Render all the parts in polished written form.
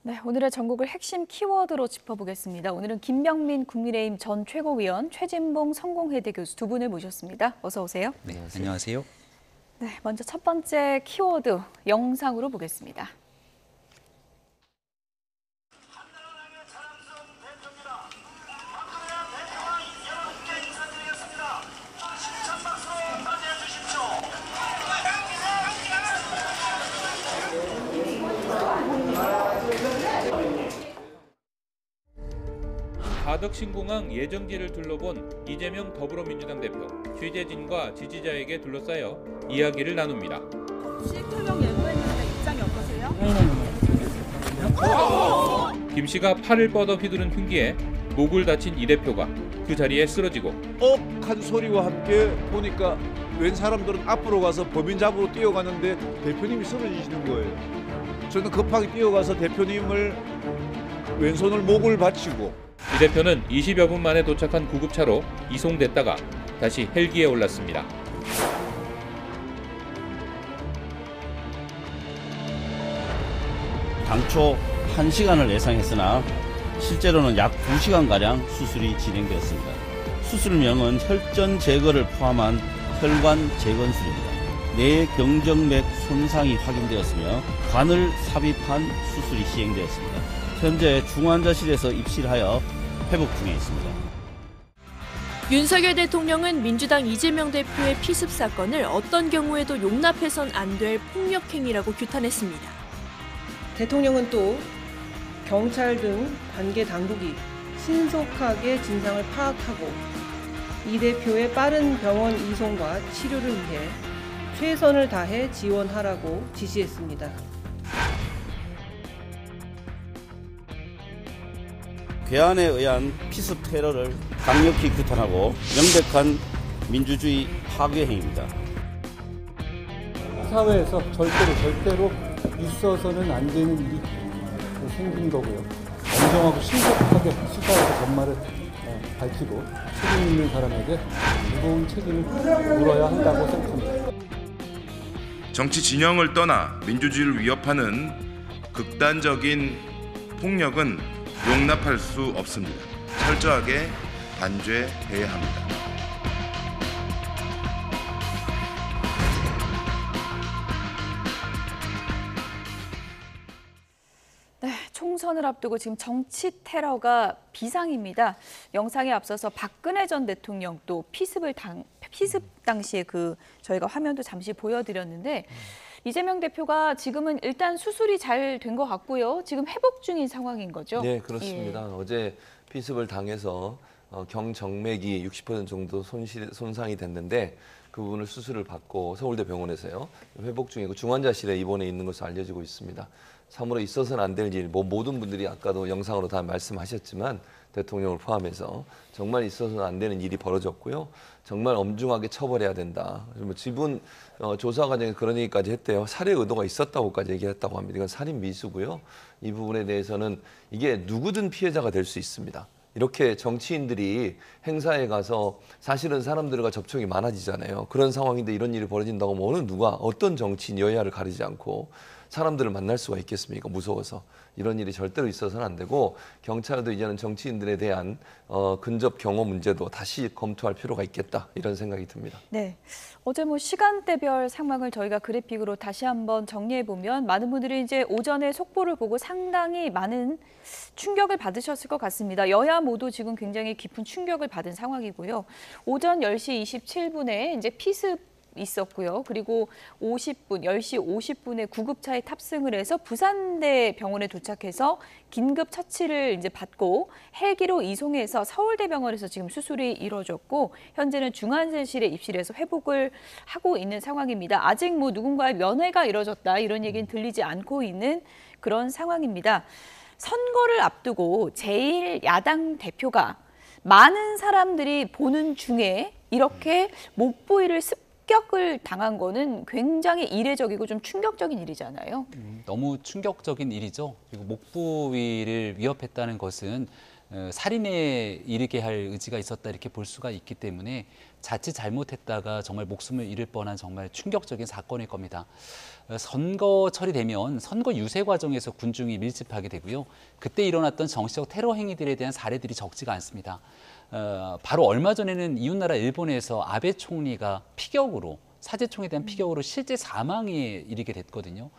네, 오늘의 전국을 핵심 키워드로 짚어보겠습니다. 오늘은 김병민 국민의힘 전 최고위원, 최진봉 성공회대 교수 두 분을 모셨습니다. 어서 오세요. 네, 안녕하세요. 네, 먼저 첫 번째 키워드 영상으로 보겠습니다. 가덕신공항 예정지를 둘러본 이재명 더불어민주당 대표, 취재진과 지지자에게 둘러싸여 이야기를 나눕니다. 혹시 투명 예고했는데 입장이 어떠세요? 김 씨가 팔을 뻗어 휘두른 흉기에 목을 다친 이 대표가 그 자리에 쓰러지고 억한 소리와 함께 보니까 웬 사람들은 앞으로 가서 법인 잡으러 뛰어가는데 대표님이 쓰러지시는 거예요. 저는 급하게 뛰어가서 대표님을 왼손을 목을 받치고 이 대표는 20여 분 만에 도착한 구급차로 이송됐다가 다시 헬기에 올랐습니다. 당초 1시간을 예상했으나 실제로는 약 2시간가량 수술이 진행되었습니다. 수술명은 혈전 제거를 포함한 혈관 재건술입니다. 뇌경정맥 손상이 확인되었으며 관을 삽입한 수술이 시행되었습니다. 현재 중환자실에서 입실하여 회복 중에 있습니다. 윤석열 대통령은 민주당 이재명 대표의 피습 사건을 어떤 경우에도 용납해선 안 될 폭력행위라고 규탄했습니다. 대통령은 또 경찰 등 관계 당국이 신속하게 진상을 파악하고 이 대표의 빠른 병원 이송과 치료를 위해 최선을 다해 지원하라고 지시했습니다. 괴한에 의한 피습 테러를 강력히 규탄하고 명백한 민주주의 파괴 행위입니다. 사회에서 절대로 있어서는 안 되는 일이 생긴 거고요. 엄정하고 신속하게 수사해서 전말을 밝히고 책임 있는 사람에게 무거운 책임을 물어야 한다고 생각합니다. 정치 진영을 떠나 민주주의를 위협하는 극단적인 폭력은 용납할 수 없습니다. 철저하게 단죄해야 합니다. 네, 총선을 앞두고 지금 정치 테러가 비상입니다. 영상에 앞서서 박근혜 전 대통령 또 피습 당시에 저희가 화면도 잠시 보여드렸는데 이재명 대표가 지금은 일단 수술이 잘 된 것 같고요. 지금 회복 중인 상황인 거죠? 네, 그렇습니다. 예. 어제 피습을 당해서 경정맥이 60% 정도 손상이 됐는데 그 부분을 수술을 받고 서울대 병원에서요. 회복 중이고 중환자실에 입원해 있는 것으로 알려지고 있습니다. 참으로 있어서는 안 될 일, 모든 분들이 아까도 영상으로 다 말씀하셨지만 대통령을 포함해서 정말 있어서는 안 되는 일이 벌어졌고요. 정말 엄중하게 처벌해야 된다. 지분 조사 과정에서 그런 얘기까지 했대요. 살해 의도가 있었다고까지 얘기했다고 합니다. 이건 살인 미수고요. 이 부분에 대해서는 이게 누구든 피해자가 될 수 있습니다. 이렇게 정치인들이 행사에 가서 사실은 사람들과 접촉이 많아지잖아요. 그런 상황인데 이런 일이 벌어진다고 하면 어느 누가 어떤 정치인 여야를 가리지 않고 사람들을 만날 수가 있겠습니까? 무서워서. 이런 일이 절대로 있어서는 안 되고 경찰도 이제는 정치인들에 대한 근접 경호 문제도 다시 검토할 필요가 있겠다. 이런 생각이 듭니다. 네, 어제 시간대별 상황을 저희가 그래픽으로 다시 한번 정리해보면 많은 분들이 이제 오전에 속보를 보고 상당히 많은 충격을 받으셨을 것 같습니다. 여야 모두 지금 굉장히 깊은 충격을 받은 상황이고요. 오전 10시 27분에 이제 피습 있었고요. 그리고 10시 50분에 구급차에 탑승을 해서 부산대 병원에 도착해서 긴급 처치를 이제 받고 헬기로 이송해서 서울대병원에서 지금 수술이 이루어졌고 현재는 중환자실에 입실해서 회복을 하고 있는 상황입니다. 아직 누군가의 면회가 이루어졌다 이런 얘기는 들리지 않고 있는 그런 상황입니다. 선거를 앞두고 제1야당 대표가 많은 사람들이 보는 중에 이렇게 목부위를 습격을 당한 거는 굉장히 이례적이고 좀 충격적인 일이잖아요. 너무 충격적인 일이죠. 그리고 목부위를 위협했다는 것은 살인에 이르게 할 의지가 있었다 이렇게 볼 수가 있기 때문에 자칫 잘못했다가 정말 목숨을 잃을 뻔한 정말 충격적인 사건일 겁니다. 선거철이 되면 선거 유세 과정에서 군중이 밀집하게 되고요. 그때 일어났던 정치적 테러 행위들에 대한 사례들이 적지가 않습니다. 바로 얼마 전에는 이웃나라 일본에서 아베 총리가 피격으로 사제총에 대한 피격으로 실제 사망에 이르게 됐거든요.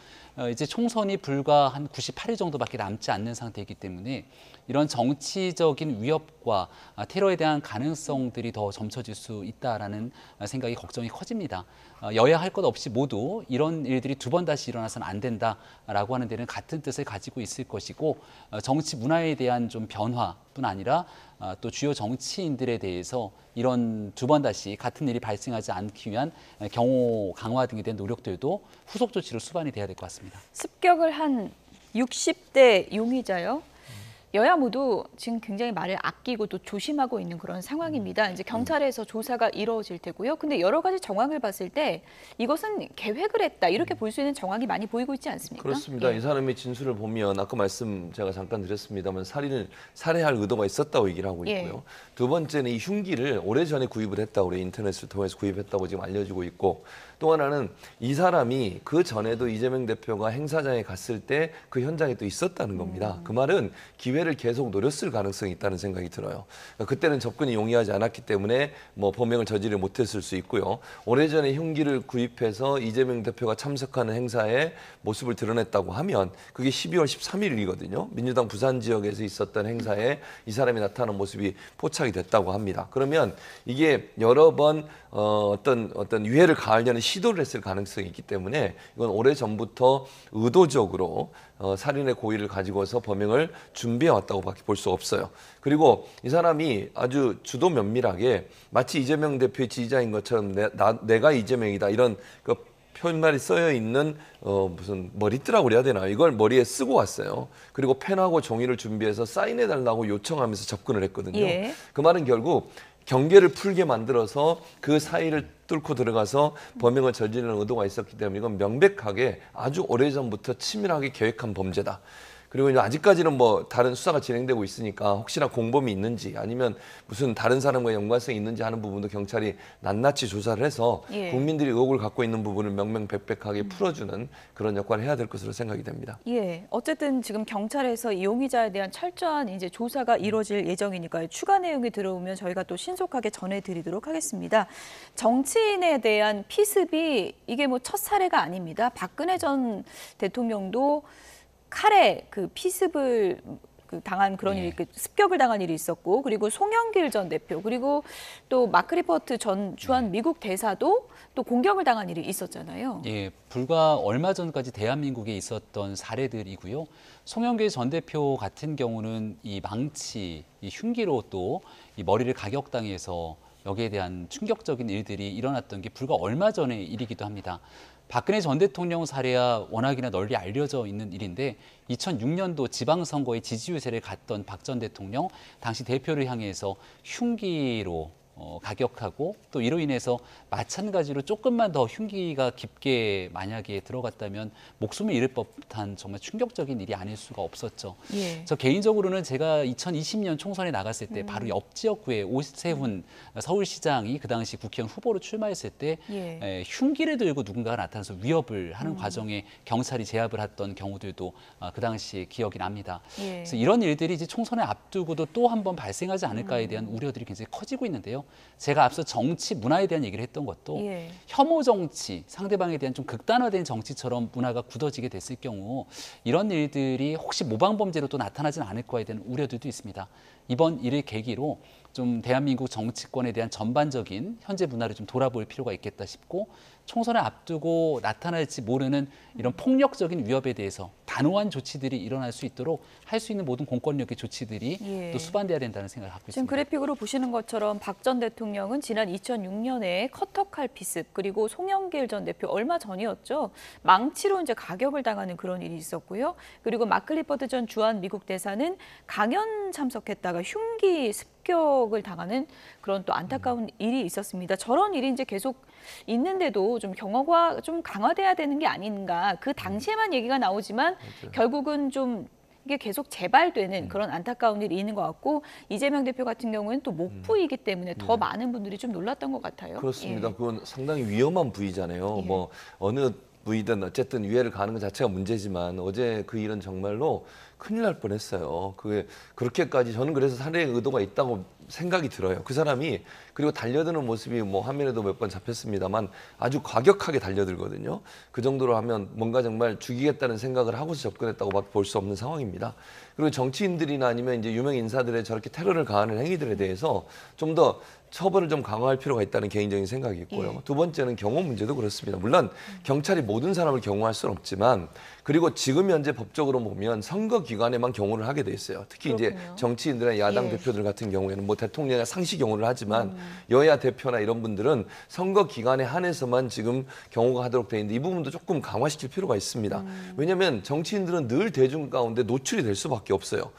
이제 총선이 불과 한 98일 정도밖에 남지 않는 상태이기 때문에 이런 정치적인 위협과 테러에 대한 가능성들이 더 점쳐질 수 있다라는 생각이 걱정이 커집니다. 여야 할 것 없이 모두 이런 일들이 두 번 다시 일어나서는 안 된다라고 하는 데는 같은 뜻을 가지고 있을 것이고 정치 문화에 대한 좀 변화뿐 아니라 또 주요 정치인들에 대해서 이런 두 번 다시 같은 일이 발생하지 않기 위한 경호 강화 등에 대한 노력들도 후속 조치로 수반이 돼야 될 것 같습니다. 습격을 한 60대 용의자요. 여야 모두 지금 굉장히 말을 아끼고 또 조심하고 있는 그런 상황입니다. 이제 경찰에서 조사가 이루어질 테고요. 근데 여러 가지 정황을 봤을 때 이것은 계획을 했다 이렇게 볼 수 있는 정황이 많이 보이고 있지 않습니까? 그렇습니다. 예. 이 사람의 진술을 보면 아까 말씀 제가 잠깐 드렸습니다만 살인을 살해할 의도가 있었다고 얘기를 하고 있고요. 예. 두 번째는 이 흉기를 오래전에 구입을 했다고 우리 인터넷을 통해서 구입했다고 지금 알려지고 있고 또 하나는 이 사람이 그 전에도 이재명 대표가 행사장에 갔을 때 그 현장에 또 있었다는 겁니다. 그 말은 기회를 계속 노렸을 가능성이 있다는 생각이 들어요. 그러니까 그때는 접근이 용이하지 않았기 때문에 뭐 범행을 저지르지 못했을 수 있고요. 오래전에 흉기를 구입해서 이재명 대표가 참석하는 행사에 모습을 드러냈다고 하면 그게 12월 13일이거든요. 민주당 부산 지역에서 있었던 행사에 이 사람이 나타난 모습이 포착이 됐다고 합니다. 그러면 이게 여러 번 어떤 유해를 가하려는 시도를 했을 가능성이 있기 때문에 이건 오래전부터 의도적으로 살인의 고의를 가지고서 범행을 준비해 왔다고밖에 볼 수 없어요. 그리고 이 사람이 아주 주도 면밀하게 마치 이재명 대표의 지지자인 것처럼 내가 이재명이다 이런 그 표현말이 쓰여 있는 무슨 머리띠라고 그래야 되나 이걸 머리에 쓰고 왔어요. 그리고 펜하고 종이를 준비해서 사인해 달라고 요청하면서 접근을 했거든요. 예. 그 말은 결국 경계를 풀게 만들어서 그 사이를 뚫고 들어가서 범행을 저지르는 의도가 있었기 때문에 이건 명백하게 아주 오래전부터 치밀하게 계획한 범죄다. 그리고 이제 아직까지는 뭐 다른 수사가 진행되고 있으니까 혹시나 공범이 있는지 아니면 무슨 다른 사람과 연관성이 있는지 하는 부분도 경찰이 낱낱이 조사를 해서 예. 국민들이 의혹을 갖고 있는 부분을 명명백백하게 풀어주는 그런 역할을 해야 될 것으로 생각이 됩니다. 예, 어쨌든 지금 경찰에서 이 용의자에 대한 철저한 이제 조사가 이루어질 예정이니까요. 추가 내용이 들어오면 저희가 또 신속하게 전해드리도록 하겠습니다. 정치인에 대한 피습이 이게 뭐 첫 사례가 아닙니다. 박근혜 전 대통령도 칼에 그 피습을 당한 그런 일이 습격을 당한 일이 있었고 그리고 송영길 전 대표 그리고 또 마크 리퍼트 전 주한 미국 대사도 또 공격을 당한 일이 있었잖아요. 예, 불과 얼마 전까지 대한민국에 있었던 사례들이고요. 송영길 전 대표 같은 경우는 이 망치, 이 흉기로 또 이 머리를 가격당해서 여기에 대한 충격적인 일들이 일어났던 게 불과 얼마 전의 일이기도 합니다. 박근혜 전 대통령 사례야 워낙이나 널리 알려져 있는 일인데 2006년도 지방선거에 지지 유세를 갔던 박 전 대통령 당시 대표를 향해서 흉기로 가격하고 또 이로 인해서 마찬가지로 조금만 더 흉기가 깊게 만약에 들어갔다면 목숨을 잃을 법한 정말 충격적인 일이 아닐 수가 없었죠. 예. 저 개인적으로는 제가 2020년 총선에 나갔을 때 바로 옆 지역구에 오세훈 서울시장이 그 당시 국회의원 후보로 출마했을 때 흉기를 들고 누군가가 나타나서 위협을 하는 과정에 경찰이 제압을 했던 경우들도 그 당시에 기억이 납니다. 예. 그래서 이런 일들이 이제 총선을 앞두고도 또 한 번 발생하지 않을까에 대한 우려들이 굉장히 커지고 있는데요. 제가 앞서 정치 문화에 대한 얘기를 했던 것도 혐오 정치, 상대방에 대한 좀 극단화된 정치처럼 문화가 굳어지게 됐을 경우 이런 일들이 혹시 모방범죄로 또 나타나지는 않을까에 대한 우려들도 있습니다. 이번 일을 계기로 좀 대한민국 정치권에 대한 전반적인 현재 문화를 좀 돌아볼 필요가 있겠다 싶고 총선을 앞두고 나타날지 모르는 이런 폭력적인 위협에 대해서 단호한 조치들이 일어날 수 있도록 할 수 있는 모든 공권력의 조치들이 또 수반돼야 된다는 생각을 갖고 지금 있습니다. 그래픽으로 보시는 것처럼 박 전 대통령은 지난 2006년에 커터칼 피습 그리고 송영길 전 대표 얼마 전이었죠. 망치로 이제 가격을 당하는 그런 일이 있었고요. 그리고 마크 리퍼트 전 주한 미국 대사는 강연 참석했다가 흉기 습격을 당하는 그런 또 안타까운 일이 있었습니다. 저런 일이 이제 계속 있는데도 좀 경호가 좀 강화돼야 되는 게 아닌가. 그 당시에만 얘기가 나오지만 결국은 좀 이게 계속 재발되는 그런 안타까운 일이 있는 것 같고 이재명 대표 같은 경우는 또 목부이기 때문에 더 많은 분들이 좀 놀랐던 것 같아요. 그렇습니다. 예. 그건 상당히 위험한 부위잖아요. 예. 뭐 어느 부위든 어쨌든 위해를 가는 것 자체가 문제지만 어제 그 일은 정말로 큰일 날 뻔했어요. 그게 그렇게까지 저는 그래서 살해의 의도가 있다고 생각이 들어요. 그 사람이 그리고 달려드는 모습이 뭐 화면에도 몇 번 잡혔습니다만 아주 과격하게 달려들거든요. 그 정도로 하면 뭔가 정말 죽이겠다는 생각을 하고서 접근했다고 볼 수 없는 상황입니다. 그리고 정치인들이나 아니면 이제 유명 인사들의 저렇게 테러를 가하는 행위들에 대해서 좀 더 처벌을 좀 강화할 필요가 있다는 개인적인 생각이 있고요. 예. 두 번째는 경호 문제도 그렇습니다. 물론 경찰이 모든 사람을 경호할 수는 없지만 그리고 지금 현재 법적으로 보면 선거 기간에만 경호를 하게 돼 있어요. 특히 이제 그렇군요. 정치인들의 야당 예. 대표들 같은 경우에는 뭐 대통령이 상시 경호를 하지만 여야 대표나 이런 분들은 선거 기간에 한해서만 지금 경호가 하도록 돼 있는데 이 부분도 조금 강화시킬 필요가 있습니다. 왜냐하면 정치인들은 늘 대중 가운데 노출이 될 수밖에 없어요.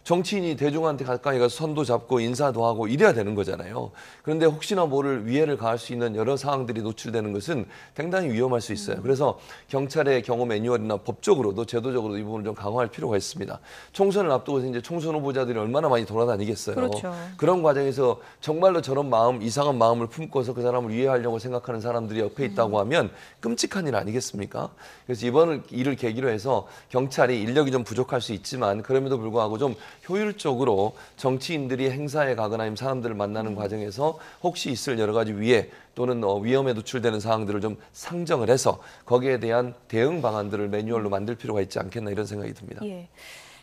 정치인이 대중한테 가까이 가서 손도 잡고 인사도 하고 이래야 되는 거잖아요. 그런데 혹시나 모를 위해를 가할 수 있는 여러 상황들이 노출되는 것은 상당히 위험할 수 있어요. 그래서 경찰의 경호 매뉴얼이나 법적으로도 제도적으로도 이 부분을 좀 강화할 필요가 있습니다. 총선을 앞두고서 이제 총선 후보자들이 얼마나 많이 돌아다니겠어요. 그렇죠. 그런 과정에서 정말로 저런 마음, 이상한 마음을 품고서 그 사람을 위해하려고 생각하는 사람들이 옆에 있다고 하면 끔찍한 일 아니겠습니까? 그래서 이번 일을 계기로 해서 경찰이 인력이 좀 부족할 수 있지만 그럼에도 불구하고 좀 효율적으로 정치인들이 행사에 가거나 아니면 사람들을 만나는 과정에서 혹시 있을 여러 가지 위해 또는 위험에 노출되는 사항들을 좀 상정을 해서 거기에 대한 대응 방안들을 매뉴얼로 만들 필요가 있지 않겠나 이런 생각이 듭니다. 예.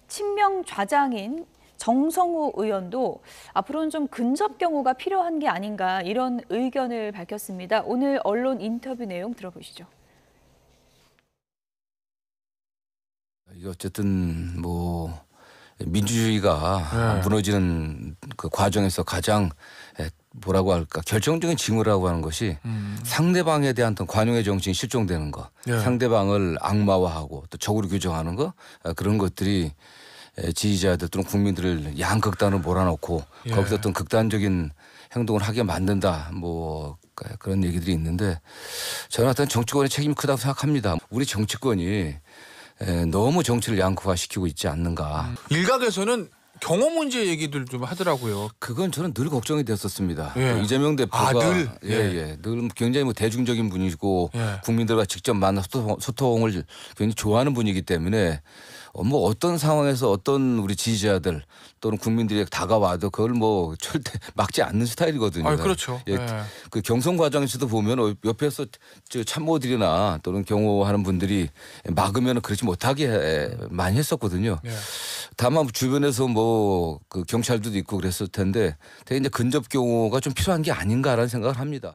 친명 좌장인 정성호 의원도 앞으로는 좀 근접 경호가 필요한 게 아닌가 이런 의견을 밝혔습니다. 오늘 언론 인터뷰 내용 들어보시죠. 이게 어쨌든 뭐 민주주의가 무너지는 그 과정에서 가장 뭐라고 할까 결정적인 징후라고 하는 것이 상대방에 대한 어떤 관용의 정신이 실종되는 거, 상대방을 악마화하고 또 적으로 규정하는 거 그런 것들이 지지자들 또는 국민들을 양극단으로 몰아넣고 거기서 어떤 극단적인 행동을 하게 만든다. 뭐 그런 얘기들이 있는데 저는 어떤 정치권의 책임이 크다고 생각합니다. 우리 정치권이 너무 정치를 양극화시키고 있지 않는가. 일각에서는 경호 문제 얘기들 좀 하더라고요. 그건 저는 늘 걱정이 됐었습니다. 이재명 대표가 늘 굉장히 뭐 대중적인 분이고 국민들과 직접 만나 소통을 굉장히 좋아하는 분이기 때문에 뭐 어떤 상황에서 어떤 우리 지지자들 또는 국민들이 다가와도 그걸 뭐 절대 막지 않는 스타일이거든요. 그렇죠. 그 경선 과정에서도 보면 옆에서 참모들이나 또는 경호하는 분들이 막으면 그러지 못하게 많이 했었거든요. 다만 주변에서 뭐 그 경찰들도 있고 그랬을 텐데 되게 이제 근접 경호가 좀 필요한 게 아닌가라는 생각을 합니다.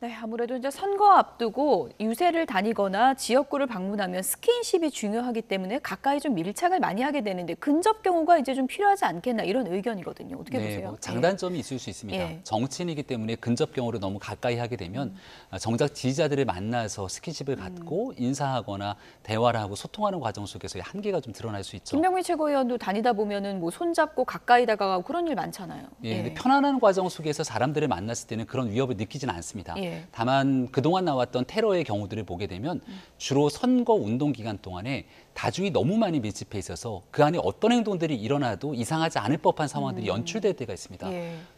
네, 아무래도 이제 선거 앞두고 유세를 다니거나 지역구를 방문하면 스킨십이 중요하기 때문에 가까이 좀 밀착을 많이 하게 되는데 근접 경호가 이제 좀 필요하지 않겠나 이런 의견이거든요. 어떻게 보세요? 뭐 장단점이 있을 수 있습니다. 정치인이기 때문에 근접 경호를 너무 가까이 하게 되면 정작 지지자들을 만나서 스킨십을 갖고 인사하거나 대화를 하고 소통하는 과정 속에서의 한계가 좀 드러날 수 있죠. 김병민 최고위원도 다니다 보면은 뭐 손잡고 가까이 다가가고 그런 일 많잖아요. 근데 편안한 과정 속에서 사람들을 만났을 때는 그런 위협을 느끼지는 않습니다. 다만 그동안 나왔던 테러의 경우들을 보게 되면 주로 선거 운동 기간 동안에 다중이 너무 많이 밀집해 있어서 그 안에 어떤 행동들이 일어나도 이상하지 않을 법한 상황들이 연출될 때가 있습니다.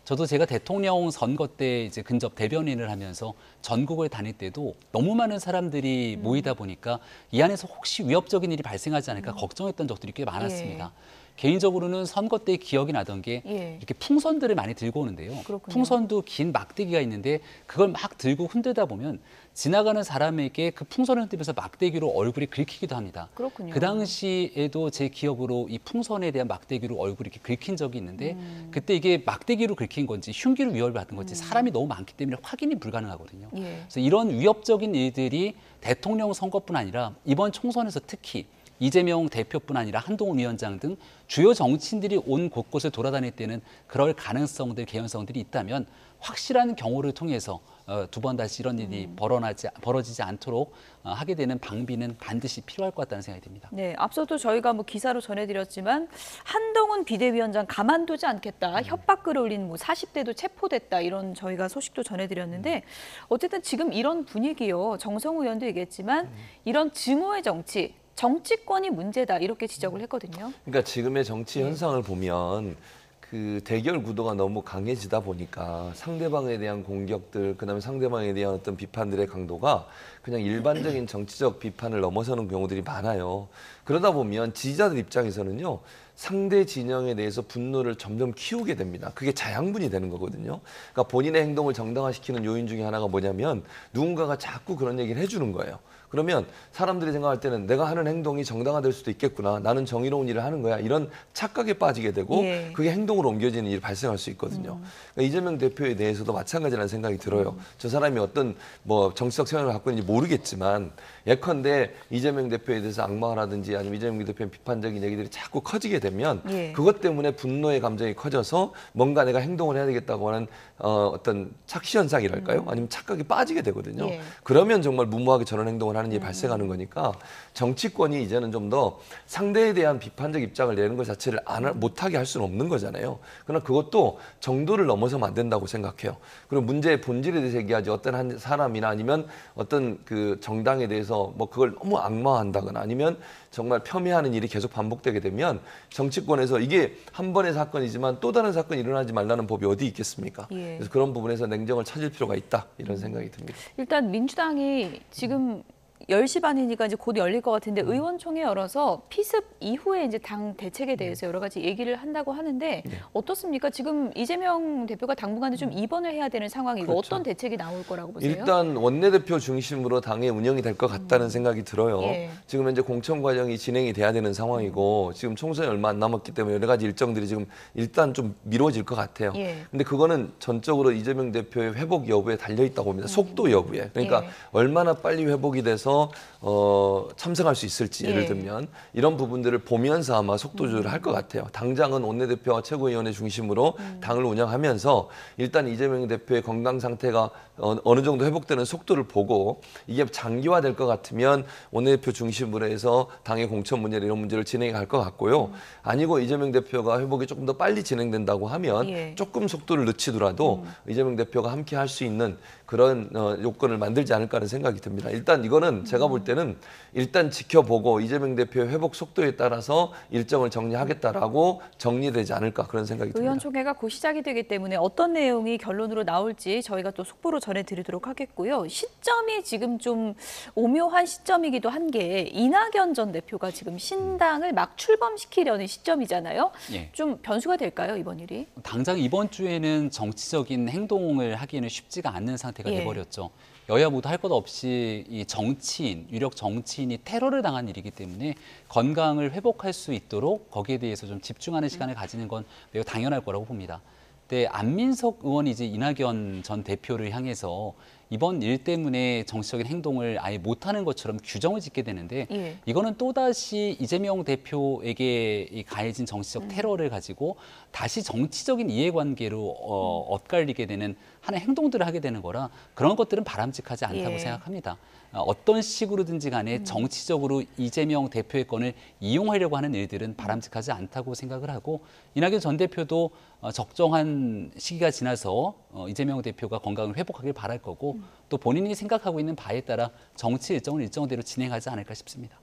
저도 제가 대통령 선거 때 이제 근접 대변인을 하면서 전국을 다닐 때도 너무 많은 사람들이 모이다 보니까 이 안에서 혹시 위협적인 일이 발생하지 않을까 걱정했던 적들이 꽤 많았습니다. 개인적으로는 선거 때 기억이 나던 게 이렇게 풍선들을 많이 들고 오는데요. 그렇군요. 풍선도 긴 막대기가 있는데 그걸 막 들고 흔들다 보면 지나가는 사람에게 그 풍선을 흔들면서 막대기로 얼굴이 긁히기도 합니다. 그렇군요. 그 당시에도 제 기억으로 이 풍선에 대한 막대기로 얼굴이 이렇게 긁힌 적이 있는데 그때 이게 막대기로 긁힌 건지 흉기로 위협을 받은 건지 사람이 너무 많기 때문에 확인이 불가능하거든요. 그래서 이런 위협적인 일들이 대통령 선거뿐 아니라 이번 총선에서 특히 이재명 대표뿐 아니라 한동훈 위원장 등 주요 정치인들이 온 곳곳을 돌아다닐 때는 그럴 가능성들, 개연성들이 있다면 확실한 경호를 통해서 두 번 다시 이런 일이 벌어지지 않도록 하게 되는 방비는 반드시 필요할 것 같다는 생각이 듭니다. 네, 앞서도 저희가 뭐 기사로 전해드렸지만 한동훈 비대위원장 가만두지 않겠다, 협박글 올린 뭐 40대도 체포됐다 이런 저희가 소식도 전해드렸는데 어쨌든 지금 이런 분위기요. 정성호 의원도 얘기했지만 이런 증오의 정치, 정치권이 문제다 이렇게 지적을 했거든요. 그러니까 지금의 정치 현상을 보면 그 대결 구도가 너무 강해지다 보니까 상대방에 대한 공격들, 그다음에 상대방에 대한 어떤 비판들의 강도가 그냥 일반적인 정치적 비판을 넘어서는 경우들이 많아요. 그러다 보면 지지자들 입장에서는요, 상대 진영에 대해서 분노를 점점 키우게 됩니다. 그게 자양분이 되는 거거든요. 그러니까 본인의 행동을 정당화시키는 요인 중에 하나가 뭐냐면 누군가가 자꾸 그런 얘기를 해주는 거예요. 그러면 사람들이 생각할 때는 내가 하는 행동이 정당화될 수도 있겠구나. 나는 정의로운 일을 하는 거야. 이런 착각에 빠지게 되고 그게 행동으로 옮겨지는 일이 발생할 수 있거든요. 그러니까 이재명 대표에 대해서도 마찬가지라는 생각이 들어요. 저 사람이 어떤 뭐 정치적 성향을 갖고 있는지 모르겠지만 예컨대 이재명 대표에 대해서 악마라든지 아니면 이재명 대표의 비판적인 얘기들이 자꾸 커지게 되면 그것 때문에 분노의 감정이 커져서 뭔가 내가 행동을 해야 되겠다고 하는 어떤 착시 현상이랄까요? 아니면 착각에 빠지게 되거든요. 그러면 정말 무모하게 저런 행동을 하는 일이 발생하는 거니까 정치권이 이제는 좀 더 상대에 대한 비판적 입장을 내는 것 자체를 못하게 할 수는 없는 거잖아요. 그러나 그것도 정도를 넘어서면 안 된다고 생각해요. 그리고 문제의 본질에 대해서 얘기하지 어떤 한 사람이나 아니면 어떤 그 정당에 대해서 뭐 그걸 너무 악마한다거나 아니면 정말 폄훼하는 일이 계속 반복되게 되면 정치권에서 이게 한 번의 사건이지만 또 다른 사건이 일어나지 말라는 법이 어디 있겠습니까? 그래서 그런 부분에서 냉정을 찾을 필요가 있다 이런 생각이 듭니다. 일단 민주당이 지금 10시 반이니까 이제 곧 열릴 것 같은데 의원총회 열어서 피습 이후에 이제 당 대책에 대해서 여러 가지 얘기를 한다고 하는데 어떻습니까? 지금 이재명 대표가 당분간은 좀 입원을 해야 되는 상황이고 어떤 대책이 나올 거라고 보세요? 일단 원내대표 중심으로 당의 운영이 될 것 같다는 생각이 들어요. 지금 현재 공천 과정이 진행이 돼야 되는 상황이고 지금 총선이 얼마 안 남았기 때문에 여러 가지 일정들이 지금 일단 좀 미뤄질 것 같아요. 근데 그거는 전적으로 이재명 대표의 회복 여부에 달려 있다고 봅니다. 속도 여부에. 그러니까 얼마나 빨리 회복이 돼서 참석할 수 있을지 예를 들면 이런 부분들을 보면서 아마 속도 조절을 할 것 같아요. 당장은 원내대표와 최고위원회 중심으로 당을 운영하면서 일단 이재명 대표의 건강 상태가 어느 정도 회복되는 속도를 보고 이게 장기화될 것 같으면 원내대표 중심으로 해서 당의 공천 문제나 이런 문제를 진행해 갈 것 같고요. 아니고 이재명 대표가 회복이 조금 더 빨리 진행된다고 하면 조금 속도를 늦추더라도 이재명 대표가 함께 할 수 있는 그런 요건을 만들지 않을까 하는 생각이 듭니다. 일단 이거는 제가 볼 때는 일단 지켜보고 이재명 대표의 회복 속도에 따라서 일정을 정리하겠다라고 정리되지 않을까 그런 생각이 듭니다. 의원총회가 곧 시작이 되기 때문에 어떤 내용이 결론으로 나올지 저희가 또 속보로 전해드리도록 하겠고요. 시점이 지금 좀 오묘한 시점이기도 한 게 이낙연 전 대표가 지금 신당을 막 출범시키려는 시점이잖아요. 좀 변수가 될까요, 이번 일이? 당장 이번 주에는 정치적인 행동을 하기에는 쉽지가 않는 상태가 돼버렸죠. 여야 모두 할 것 없이 이 정치인, 유력 정치인이 테러를 당한 일이기 때문에 건강을 회복할 수 있도록 거기에 대해서 좀 집중하는 시간을 가지는 건 매우 당연할 거라고 봅니다. 근데 안민석 의원이 이제 이낙연 전 대표를 향해서 이번 일 때문에 정치적인 행동을 아예 못하는 것처럼 규정을 짓게 되는데 이거는 또다시 이재명 대표에게 가해진 정치적 테러를 가지고 다시 정치적인 이해관계로 엇갈리게 되는 하나의 행동들을 하게 되는 거라 그런 것들은 바람직하지 않다고 생각합니다. 어떤 식으로든지 간에 정치적으로 이재명 대표의 건을 이용하려고 하는 일들은 바람직하지 않다고 생각을 하고 이낙연 전 대표도 적정한 시기가 지나서 이재명 대표가 건강을 회복하길 바랄 거고 또 본인이 생각하고 있는 바에 따라 정치 일정을 일정대로 진행하지 않을까 싶습니다.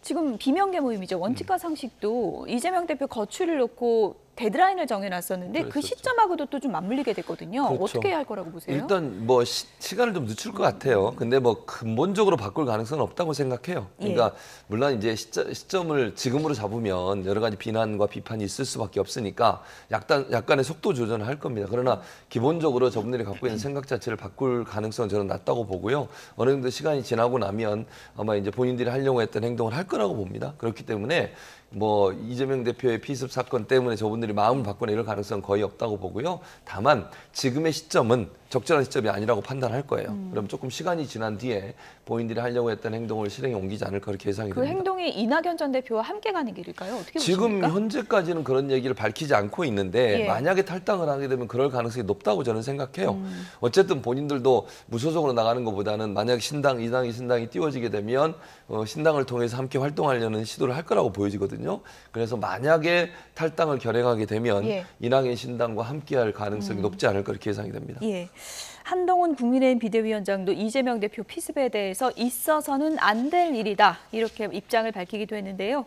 지금 비명계 모임이죠. 원칙과 상식도 이재명 대표 거취를 놓고 데드라인을 정해놨었는데 그 시점하고도 또 좀 맞물리게 됐거든요. 어떻게 해야 할 거라고 보세요? 일단 뭐 시간을 좀 늦출 것 같아요. 근데 뭐 근본적으로 바꿀 가능성은 없다고 생각해요. 그러니까 물론 이제 시점을 지금으로 잡으면 여러 가지 비난과 비판이 있을 수밖에 없으니까 약간의 속도 조절을 할 겁니다. 그러나 기본적으로 저분들이 갖고 있는 생각 자체를 바꿀 가능성은 저는 낮다고 보고요. 어느 정도 시간이 지나고 나면 아마 이제 본인들이 하려고 했던 행동을 할 거라고 봅니다. 그렇기 때문에 뭐 이재명 대표의 피습 사건 때문에 저분들이 마음을 바꾸는 이럴 가능성은 거의 없다고 보고요. 다만 지금의 시점은 적절한 시점이 아니라고 판단할 거예요. 그럼 조금 시간이 지난 뒤에 본인들이 하려고 했던 행동을 실행에 옮기지 않을까 그렇게 예상이 됩니다. 그 행동이 이낙연 전 대표와 함께 가는 길일까요? 어떻게 지금 보십니까? 현재까지는 그런 얘기를 밝히지 않고 있는데 만약에 탈당을 하게 되면 그럴 가능성이 높다고 저는 생각해요. 어쨌든 본인들도 무소속으로 나가는 것보다는 만약 신당이 띄워지게 되면 신당을 통해서 함께 활동하려는 시도를 할 거라고 보여지거든요. 그래서 만약에 탈당을 결행하게 되면 이낙연 신당과 함께할 가능성이 높지 않을까 그렇게 예상이 됩니다. 한동훈 국민의힘 비대위원장도 이재명 대표 피습에 대해서 있어서는 안 될 일이다 이렇게 입장을 밝히기도 했는데요.